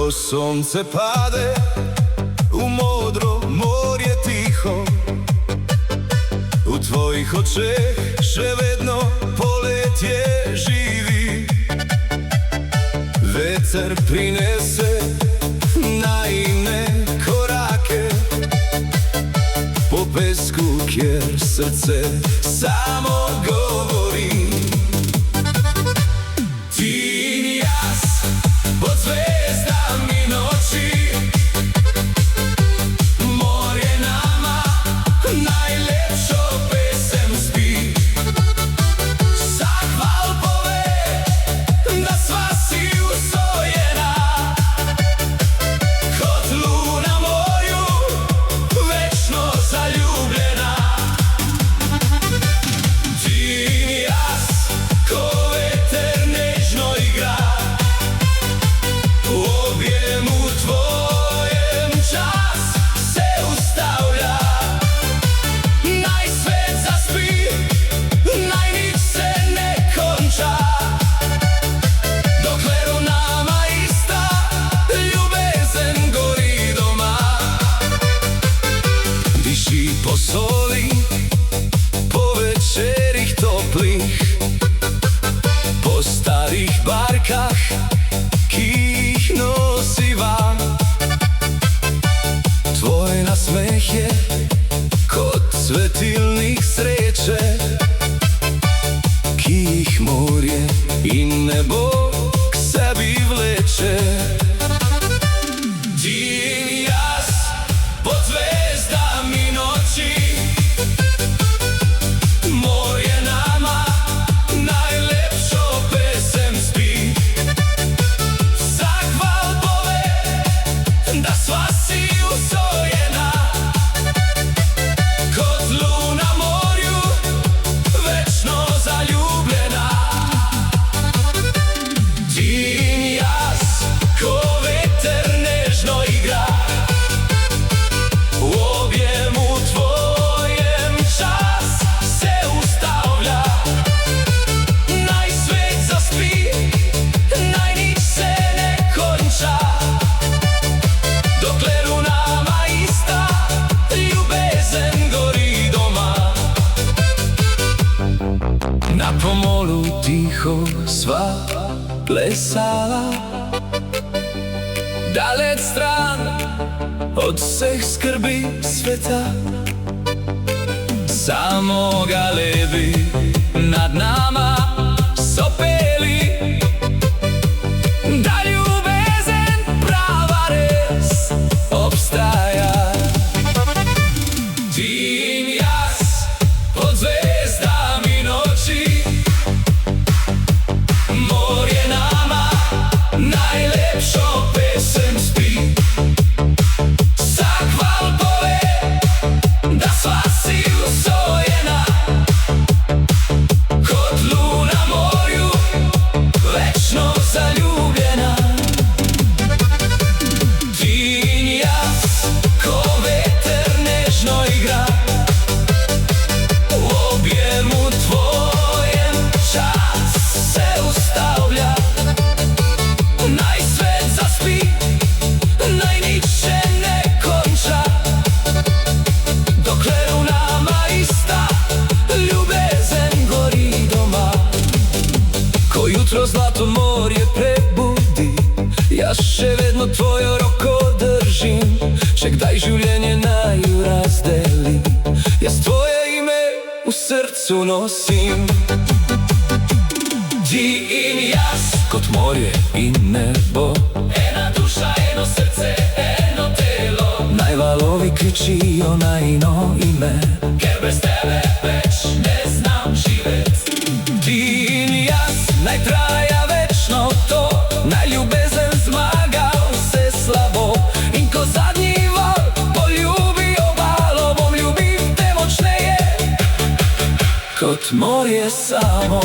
Ko sonce pade u modro morje tiho, u tvojih očeh še vedno poletje živi. Veter prinese naivne korake po pesku, kjer srce samo govori. Ti in jaz pod zvezdami noči, morje nama najlepšo pesem spi. Vsak val pove, da sva si usojena, kot luna morju, večno zaljubljena. Ti in jaz, ko veter nežno igra, v objemu tvojem čas se ustavlja. Naj svet zaspi, naj nič se ne konča, dokler v nama ista ljubezen gori doma. Diši po soli, po večerih toplih, po starih barkah, ki jih nosiva. Tvoj nasmeh je kot svetilnik sreče, ki jih morje in nebo k sebi vleče. Ti in jaz pod zvezdami noči, morje nama najlepšo pesem spi. Vsak val pove, da sva si usojena, kot luna morju, večno zaljubljena. Ti in jaz, ko veter nežno igra, v objemu tvojem čas se ustavlja. Naj svet zaspi, naj nič se ne konča, dokler v nama ista ljubezen gori doma. Na pomolu tiho sva plesala, daleč stran od vseh skrbi sveta. Samo galebi nad nama so peli, da ljubezen prava res obstaja. Ti in jaz pod zvezdami noči, morje nama najlepšo pesem spi. Vsak val pove, da sva si usojena, kot luna morju, večno zaljubljena. Ti in jaz, ko veter nežno igra, v objemu tvojem čas se ustavlja. Naj svet zaspi, naj nič še ne konča, dokler v nama ista ljubezen gori doma. Ko jutro zlato morje prebudi, jaz še vedno tvojo roko držim. Če kdaj življenje naju razdeli, jaz tvoje ime v srcu nosim. Ti in jaz, kot morje in nebo, ena duša, eno srce, eno telo. Naj valovi kričijo najino ime, ker brez tebe več ne znam živet. Ti in jaz, naj traja večno to, naj ljubezen zmaga vse slabo. In ko zadnji val poljubi obalo, bom ljubil te močneje, kot morje samo.